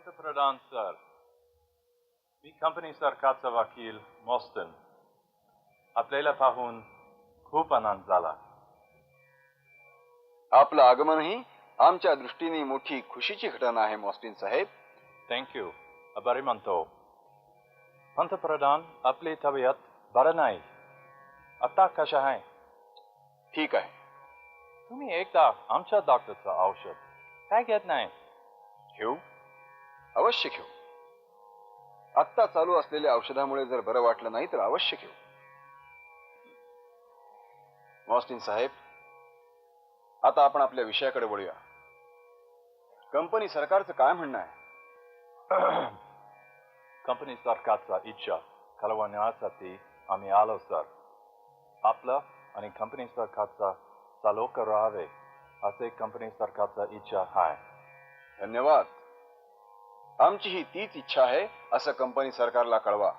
पंतप्रधान सर, मी कंपनी सरकारचा वकील मॉस्टन. आपल्याला पाहून खूप आनंद झाला. आपलं आगमनही आमच्या दृष्टीने मोठी खुशीची घटना आहे मॉस्टिन साहेब. थँक्यू. आभारी मानतो. पंतप्रधान, आपली तब्येत बरं नाही. आता कशा आहे? ठीक आहे. तुम्ही एकदा आमच्या डॉक्टरचं औषध काय घेत नाही? घेऊ, अवश्य घेऊ. आत्ता चालू असलेल्या औषधामुळे जर बरं वाटलं नाही तर अवश्य घेऊ. मॉस्टिन साहेब, आता आपण आपल्या विषयाकडे वळूया. कंपनी सरकारचं काय म्हणणं आहे? कंपनी सरकारचा इच्छा कळवण्यासाठी आम्ही आलो सर. आपलं आणि कंपनी सरकारचा चालू राहावे असे कंपनी सरकारचा इच्छा आहे. धन्यवाद. आमची ही तीच इच्छा आहे असं कंपनी सरकारला कळवा.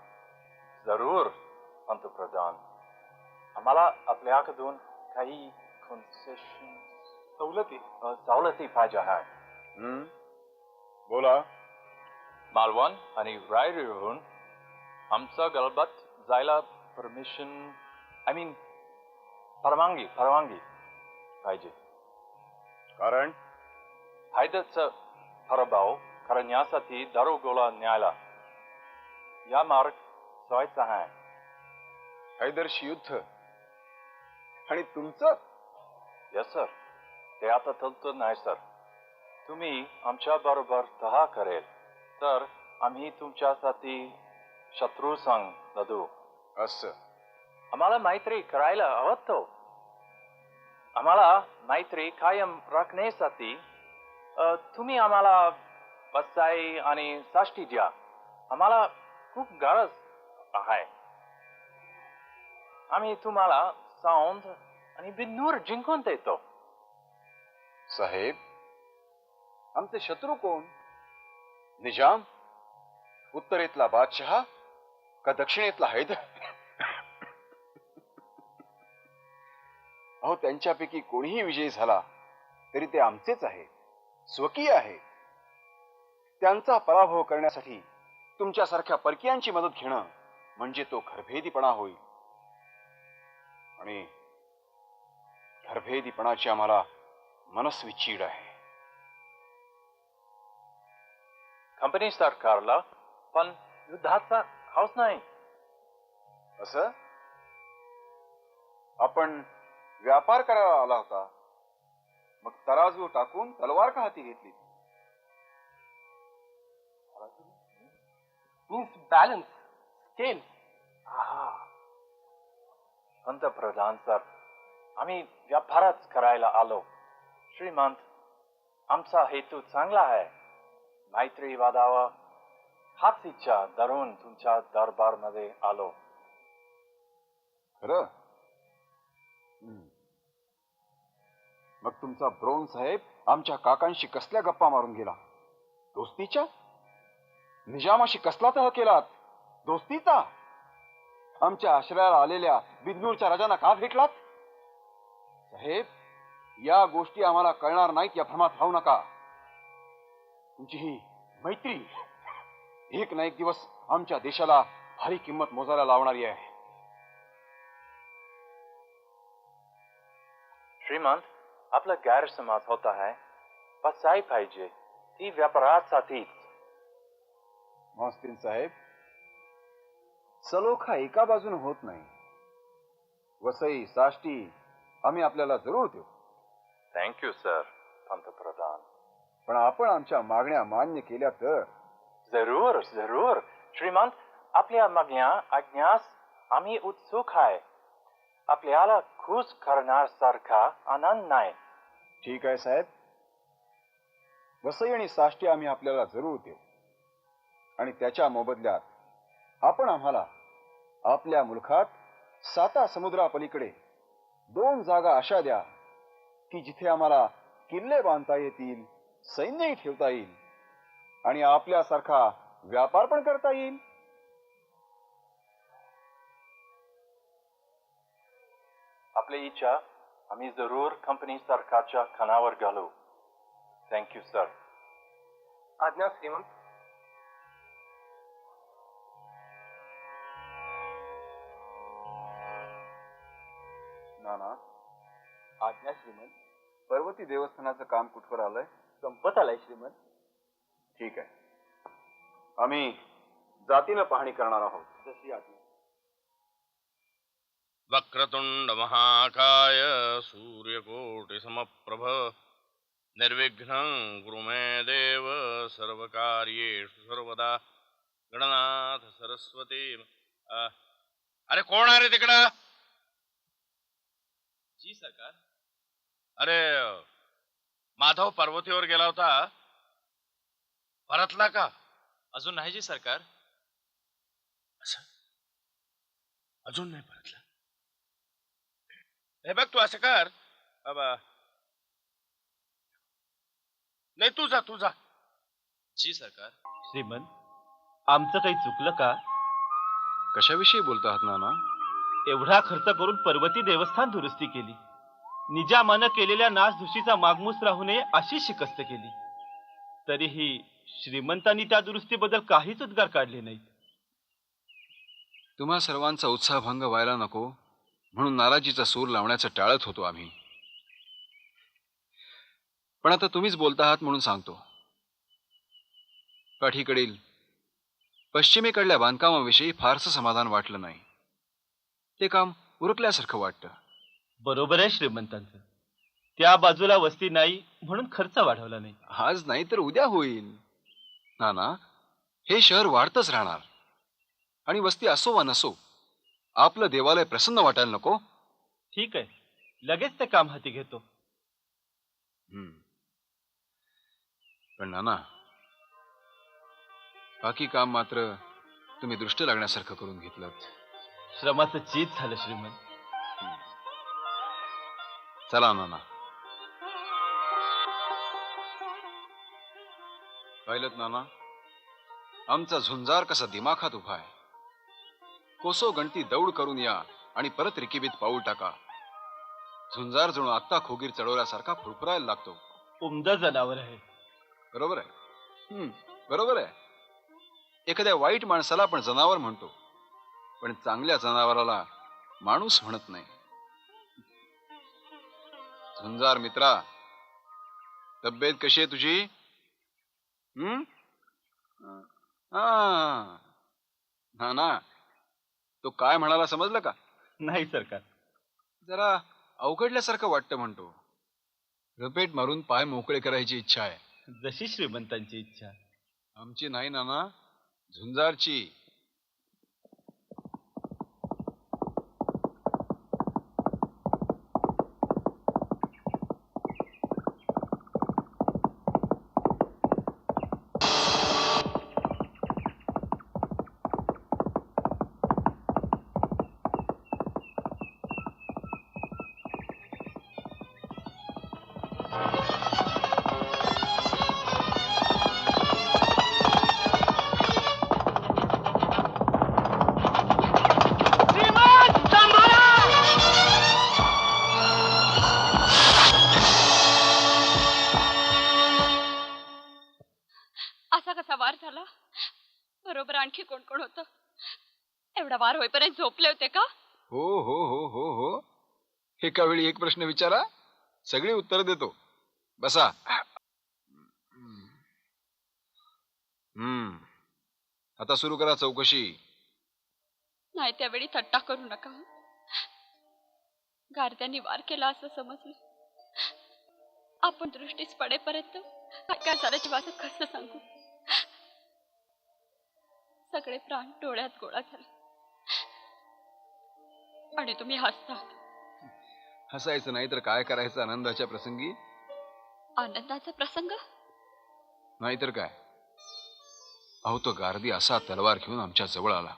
जरूर पंतप्रधान. आम्हाला आपल्याकडून काही सवलती पाहिजे आहे. बोला. मालवण आणि रायरीहून आमचं गलबत जायला परवानगी पाहिजे. कारण फायद्याचा प्रभाव करण्यासाठी दारुगोळा न्यायला या मार्ग सोयीचा आहे. हैदरशी युद्ध आणि तुमचं? Yes sir. ते आता चालतं नाही सर. तुम्ही आमच्या बरोबर तहा करेल तर आम्ही तुमच्यासाठी शत्रू संघ लढू. असं? आम्हाला मैत्री करायला आवडतो. आम्हाला मैत्री कायम राखण्यासाठी तुम्ही आम्हाला बसाई आणि साष्टी द्या. आम्हाला खूप गरज आहे. आम्ही तुम्हाला सौंद आणि बिन्नूर जिंकून देतो. साहेब, आमचे शत्रू कोण? निजाम, उत्तरेतला बादशहा का दक्षिणेतला हैदर? अहो, त्यांच्यापैकी कोणीही विजयी झाला तरी ते आमचेच आहे, स्वकीय आहे. त्यांचा पराभव करण्यासाठी तुमच्यासारख्या परकीयांची मदत घेणं म्हणजे तो घरभेदीपणा होईल. आणि घरभेदीपणाची आम्हाला मनस्वी चीड आहे. कंपनी सरकारला पण युद्धाचा हौस नाही. असं? आपण व्यापार करायला आला होता, मग तराजू टाकून तलवार का हाती घेतली? Means balance scale. पंतप्रधान सर, आम्ही व्यापारच करायला आलो. श्रीमंत, आमचा हेतू चांगला आहे. मैत्री वाढावा हाच इच्छा धरून तुमच्या दरबारमध्ये आलो. खरं? मग तुमचा ब्रोन साहेब आमच्या काकांशी कसल्या गप्पा मारून गेला? दोस्तीच्या? निजामाशी कसला तह केलात? दोस्तीचा? आमच्या आश्रयाला आलेल्या बिदनूरच्या राजांना का भेटलात? साहेब, या गोष्टी आम्हाला कळणार नाहीत या भ्रमात राहू नका. तुमची ही मैत्री एक ना एक दिवस आमच्या देशाला भारी किंमत मोजायला लावणारी आहे. श्रीमंत, आपला गैरसमज होता है. बसाई पाहिजे ती व्यापारासाठीच. मॉस्टिन साहेब, सलोखा एका बाजूने होत नाही. वसई साष्टी आम्ही आपल्याला जरूर देऊ. थँक्यू सर पंतप्रधान. पण आपण आमच्या मागण्या मान्य केल्या तर? जरूर जरूर श्रीमंत. आपल्या मागण्या ऐकण्यास आम्ही उत्सुक आहे. आपल्याला खुश करण्यासारखा आनंद नाही. ठीक आहे साहेब. वसई आणि साष्टी आम्ही आपल्याला जरूर देऊ. आणि त्याच्या मोबदल्यात आपण आम्हाला आपल्या मुलखात 7 समुद्रापलीकडे 2 जागा अशा द्या की जिथे आम्हाला किल्ले बांधता येतील, सैन्यही ठेवता येईल आणि आपल्यासारखा व्यापार पण करता येईल. आपली इच्छा आम्ही जरूर कंपनी सरकारच्या कानावर घालू. Thank you sir. आज्ञा श्रीमंत. नाना, आज्ञा श्रीमंत. पर्वती देवस्थानाचं काम कुठवर आलंय? संपत आलाय श्रीमंत. ठीक आहे. आम्ही जातीनं पाहणी करणार आहोत. जशी आज्ञा. वक्रतुंड महाकाय सूर्यकोटि समप्रभ निर्विघ्नं कुरु मे देव सर्वकार्येषु सर्वदा गणनाथ सरस्वती. अरे कोण आहे रे तिकडं? जी सरकार. अरे माधव पर्वतीवर गेला होता, परतला का? अजून नाही जी सरकार. असं अजून नाही परतला. हे बघ तू असं कर बाबा, नाही तू जा. जी सरकार. श्रीमंत, आमचं काही चुकलं का? कशाविषयी बोलता आहात नाना? एवढा खर्च करून पर्वती देवस्थान दुरुस्ती केली, निजामानं केलेल्या नासधुशीचा मागमूस राहू नये अशी शिकस्त केली, तरीही श्रीमंतांनी त्या दुरुस्तीबद्दल काहीच उद्गार काढले नाहीत. तुम्हा सर्वांचा उत्साह भंग व्हायला नको म्हणून नाराजीचा सूर लावण्याचं टाळत होतो आम्ही. पण आता तुम्हीच बोलता आहात म्हणून सांगतो. पाठीकडील पश्चिमेकडल्या बांधकामाविषयी फारसं समाधान वाटलं नाही. ते काम उरकल्यासारखं वाटतं. बरोबर आहे श्रीमंतांचं. त्या बाजूला वस्ती नाही म्हणून खर्च वाढवला नाही. आज नाही तर उद्या होईल. नाना, हे शहर वाढतच राहणार आणि वस्ती असो वा नसो, आपलं देवालय प्रसन्न वाटायला नको? ठीक आहे, लगेच ते काम हाती घेतो. पण नाना, बाकी काम मात्र तुम्ही दृष्ट लागण्यासारखं करून घेतलं. श्रमाचं चीज झालं श्रीमंत. चला नाना. पाहिलं नाना, आमचा झुंजार कसा दिमाखात उभा आहे. कोसो गणती दौड करून या आणि परत रिकिबीत पाऊल टाका. झुंजार जणू आत्ता खोगीर चढवल्यासारखा फुरफुरायला लागतो. उमदा जनावर आहे. बरोबर आहे. बरोबर आहे. एखाद्या वाईट माणसाला आपण जनावर म्हणतो, पण चांगल्या जनावराला माणूस म्हणत नाही. झुंजार मित्रा, तब्येत कशी आहे तुझी? ना तो काय म्हणाला समजलं का? नाही सरकार. जरा अवघडल्यासारखं वाटतं म्हणतो. रपेट मारून पाय मोकळे करायची इच्छा आहे. जशी श्रीमंतांची इच्छा. आमची नाही नाना, झुंजारची. वार झाला. बरोबर आणखी कोण कोण होतं? एवढा वार होईपर्यंत झोपले होते का? हो हो हो हो हो. एका वेळी एक प्रश्न विचारा, सगळी उत्तर देतो. बसा. आता सुरू करा चौकशी. नाही त्यावेळी थट्टा करू नका. गारद्यांनी वार केला असं समजलं. आपण दृष्टीस पडेपर्यंत काय काय झाल्याची वाच कसं सांगू. सगळे प्राण डोळ्यात गोळा झाले आणि तुम्ही हसतात. हसायचं नाही तर काय करायचं आनंदाच्या प्रसंगी? आनंदाचा प्रसंग नाहीतर काय. अहो तो गारदी असा तलवार घेऊन आमच्या जवळ आला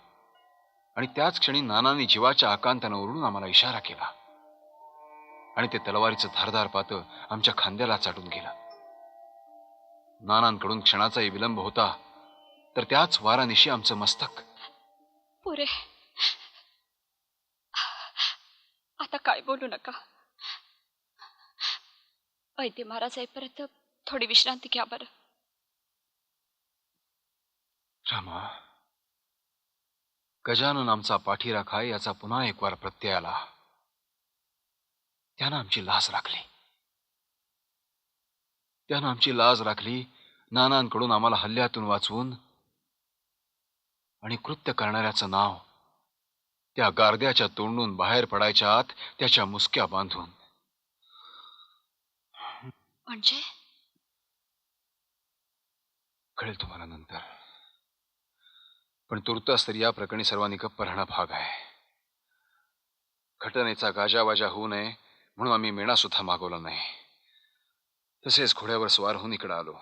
आणि त्याच क्षणी नानांनी जीवाच्या आकांतानं ओरडून आम्हाला इशारा केला आणि ते तलवारीचं धारदार पातं आमच्या खांद्याला चाटून गेलं. नानांकडून क्षणाचाही विलंब होता तर त्याच वारानिशी आमचं मस्तक. पुरे आता काय बोलू नका. वैद्य महाराज येईपर्यंत थोडी विश्रांती घ्या बरं. रामा, गजानन आमचा पाठीराखा याचा पुन्हा एक वार प्रत्यय आला. त्यानं आमची लाज राखली. त्यानं आमची लाज राखली, नानांकडून आम्हाला हल्ल्यातून वाचवून, आणि कृत्य करणाऱ्याचं नाव त्या गारद्याच्या तोंडून बाहेर पडायच्या आत त्याच्या मुसक्या बांधून. म्हणजे कळेल तुम्हाला नंतर. पण तुर्तास तरी या प्रकरणी सर्वांनी गप्प राहणं भाग आहे. घटनेचा गाजावाजा होऊ नये म्हणून आम्ही मेणा सुद्धा मागवला नाही. तसेच घोड्यावर स्वार होऊन इकडे आलो.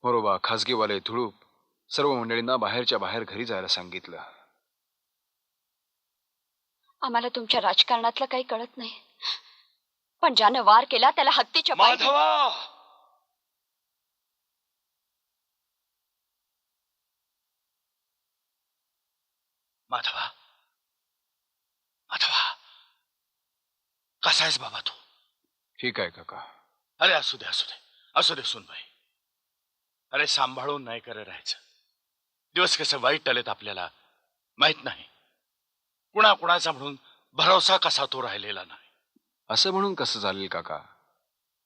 मोरोबा, खासगीवाले, धुळूप सर्व मंडळींना बाहेरच्या बाहेर घरी जायला सांगितलं. आम्हाला तुमच्या राजकारणातलं काही कळत नाही, पण ज्यानं वार केला त्याला हत्तीच्या पायी- माधवा, माधवा, माधवा, कसा आहेस बाबा तू? ठीक आहे काका. अरे असू दे, असू दे, असू दे सुनबाई. अरे सांभाळून नाही करे राहायचं. दिवस कसे वाईट आलेत आपल्याला माहित नाही. कुणाचा म्हणून भरोसा कसा तो राहिलेला नाही. असं म्हणून कसं चालेल काका?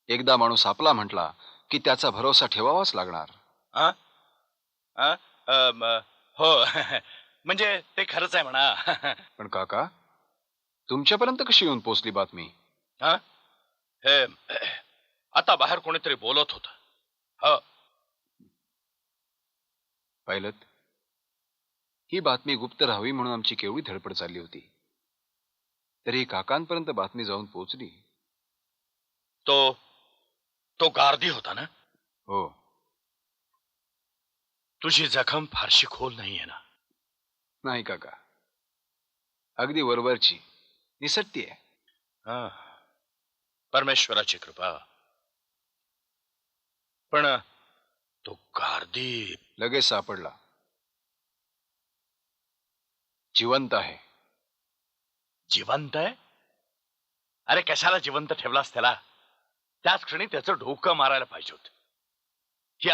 एकदा माणूस आपला म्हटला की त्याचा भरोसा ठेवावाच लागणार. आ? आ? हो म्हणजे ते खरंच आहे म्हणा. पण काका, तुमच्यापर्यंत कशी येऊन पोचली बातमी? हा? हे आता बाहेर कोणीतरी बोलत होत. हो. पाहिलत, ही बातमी गुप्त राहावी म्हणून आमची केवढी धडपड चालली होती, तरी काकांपर्यंत बातमी जाऊन पोचली. तो गारदी होता ना? हो. तुझी जखम फारशी खोल नाहीये ना? नाही काका, अगदी वरवरची निसटती आहे. हा, परमेश्वराची कृपा. पण तो गारदी लगेच सापडला. जिवंत आहे. जिवंत आहे? अरे कशाला जिवंत ठेवलास त्याला? त्याच क्षणी त्याचं डोकं मारायला पाहिजे होत. ही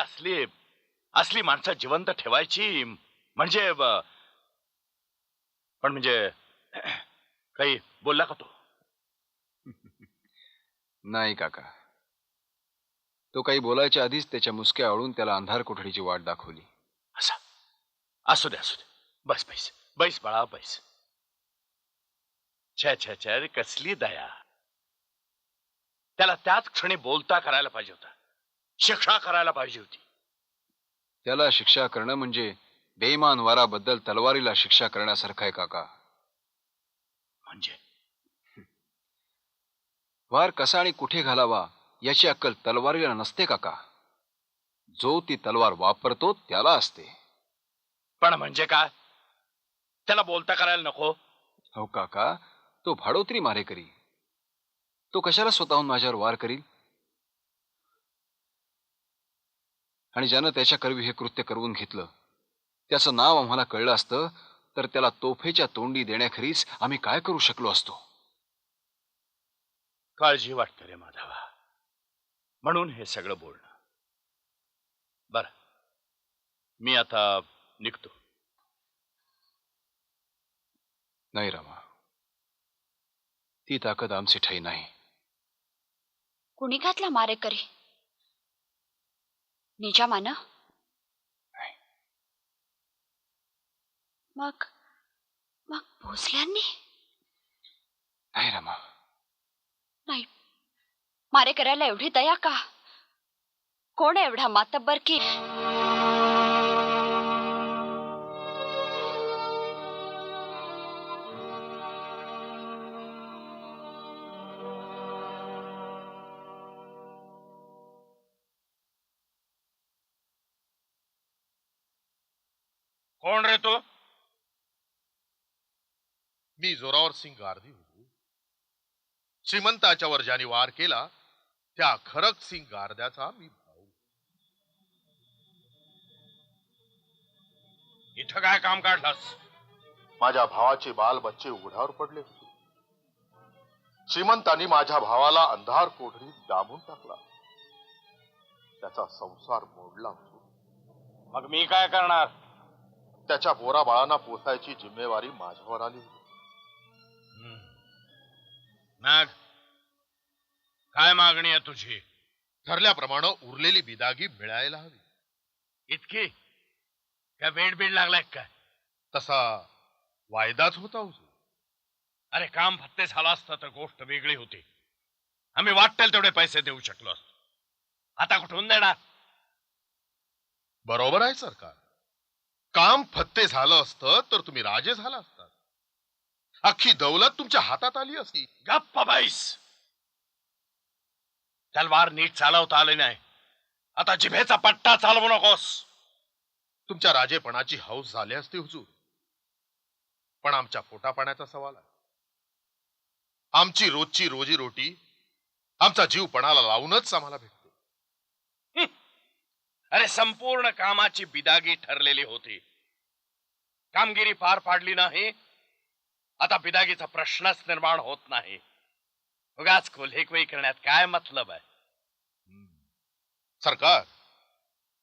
असली माणसं जिवंत ठेवायची म्हणजे पण म्हणजे काही बोलला का तो? नाही काका, तो काही बोलायच्या आधीच त्याच्या मुसक्या आवळून त्याला अंधार कोठडीची वाट दाखवली. असा असू दे, असू दे. बस बैस, बैस बाळा, बैस. छे छे छे, अरे कसली दया. त्याला त्याच क्षणी बोलता करायला पाहिजे होता, शिक्षा करायला पाहिजे होती. त्याला शिक्षा करणं म्हणजे बेईमान वाराबद्दल तलवारीला शिक्षा करण्यासारखं आहे काका. म्हणजे वार कसा आणि कुठे घालावा याची अक्कल तलवारीला नसते काका. जो ती तलवार वापरतो त्याला असते. पण म्हणजे काय? त्याला बोलता करायला नको? हो काका, तो भाडोत्री मारेकरी. तो कशाला स्वतःहून माझ्यावर वार करील? आणि ज्यानं त्याच्या करवी हे कृत्य करवून घेतलं, त्याचं नाव आम्हाला कळलं असतं तर त्याला तोफेच्या तोंडी देण्याखेरीज आम्ही काय करू शकलो असतो? काळजी वाटते रे माधवा, म्हणून हे सगळं बोलणं. बर, मी आता निघतो. नाही रामा, ती ताकद आमची ठाई नाही. कुणी घातला मारेकरी? निजामानं? मग मग भोसल्यांनी? नाही रामा. नाही, मारेकऱ्याला एवढी दया का? कोण एवढा मातब्बर की कोण रे तो? मी जोरावर सिंग गारदी होतो. श्रीमंताच्या वर ज्याने वार केला त्या खरक सिंग गारद्याचा मी भाऊ. इथं काय काम काढलास? माझ्या भावाचे बाल बच्चे उघड्यावर पडले होते. श्रीमंतांनी माझ्या भावाला अंधार कोठडीत डांबून टाकला. त्याचा संसार मोडला होतो. मग मी काय करणार? त्याच्या पोरा बाळांना पोसायची जिम्मेवारी माझ्यावर आली होती. नाग, काय मागणी आहे तुझी? ठरल्याप्रमाणे उरलेली बिदागी मिळायला हवी. इतकी काय वेळ बीड लागलाय काय? तसा वायदाच होता हुजूर. अरे काम फत्ते झालं असतं तर गोष्ट वेगळी होती. आम्ही वाटेल तेवढे पैसे देऊ शकलो असतो. आता कुठून देणार? बरोबर आहे सरकार. काम फत्ते झालं असतं तर तुम्ही राजे झाला असतात. अख्खी दौलत तुमच्या हातात आली असती. गप्प बैस. तलवार नीट चालवता आले नाही. आता जिभेचा पट्टा चालवू नकोस. तुमच्या राजेपणाची हौस झाली असती हुजूर, पण आमच्या पोटापाण्याचा सवाल आहे. आमची रोजची रोजीरोटी आमचा जीव पणाला लावूनच आम्हाला भेटते. अरे संपूर्ण कामाची बिदागी ठरलेली होती. कामगिरी पार पाडली नाही, आता बिदागीचा प्रश्नच निर्माण होत नाही. उगाच कोल्हेकवई करण्यात काय मतलब आहे? सरकार,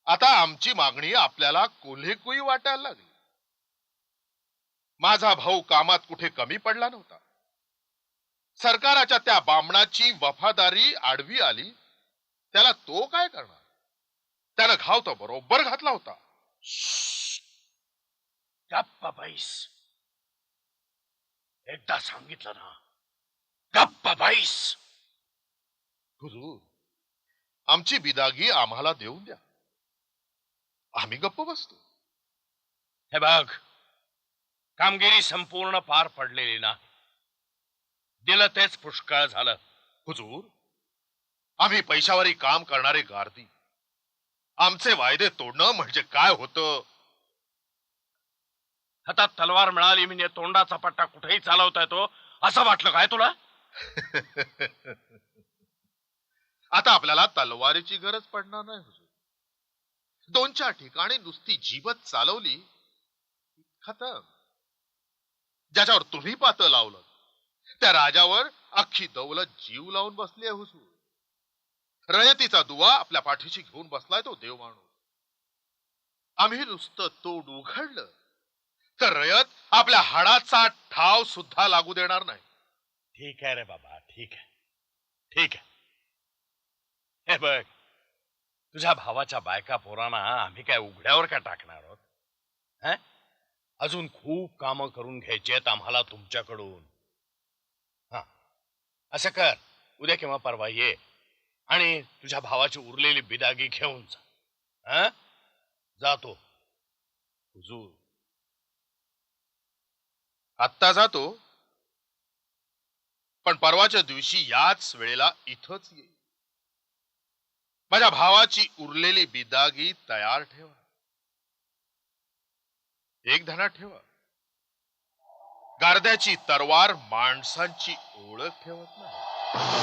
आता आमची मागणी आपल्याला कोल्हेकुई वाटायला लागली. माझा भाऊ कामात कुठे कमी पडला नव्हता. सरकाराच्या त्या बामणाची वफादारी आडवी आली, त्याला तो काय करणार? त्यानं घाव तर बरोबर घातला होता. गप्प बैस. एकदा सांगितलं ना, गप्प बैस. हुजूर, आमची बिदागी आम्हाला देऊन द्या, आम्ही गप्प बसतो. हे बघ, कामगिरी संपूर्ण पार पडलेली ना, दिलं तेच पुष्कळ झालं. हुजूर, आम्ही पैशावारी काम करणारे गारदी. आमचे वायदे तोडणं म्हणजे काय होतं? हातात तलवार मिळाली म्हणजे तोंडाचा पट्टा कुठेही चालवता येतो असं वाटलं काय तुला? आता आपल्याला तलवारीची गरज पडणार नाही हुजूर. 2-4 ठिकाणी नुसती जीवत चालवली, खतम. ज्याच्यावर तुम्ही पातं लावलं त्या राजावर अख्खी दौलत जीव लावून बसली आहे हुजूर. रयतीचा दुवा आपल्या पाठीशी घेऊन बसलाय तो देव माणूस. आम्ही नुसतं तोंड उघडलं तर रयत आपल्या हाडाचा ठाव सुद्धा लागू देणार नाही. ठीक आहे रे बाबा, ठीक आहे, ठीक आहे. हे बघ, तुझ्या भावाच्या बायका पोरांना आम्ही काय उघड्यावर का टाकणार आहोत? हं? अजून खूप कामं करून घ्यायची आहेत आम्हाला तुमच्याकडून. हा, असं कर, उद्या किंवा परवा ये आणि तुझ्या भावाची उरलेली बिदागी घेऊन जा. हं? जातो. हुजूर, आत्ता जातो, पण परवाच्या दिवशी याच वेळेला इथंच येईल. माझ्या भावाची उरलेली बिदागी तयार ठेवा. एक ध्यानात ठेवा, गारद्याची तरवार माणसांची ओळख ठेवत नाही.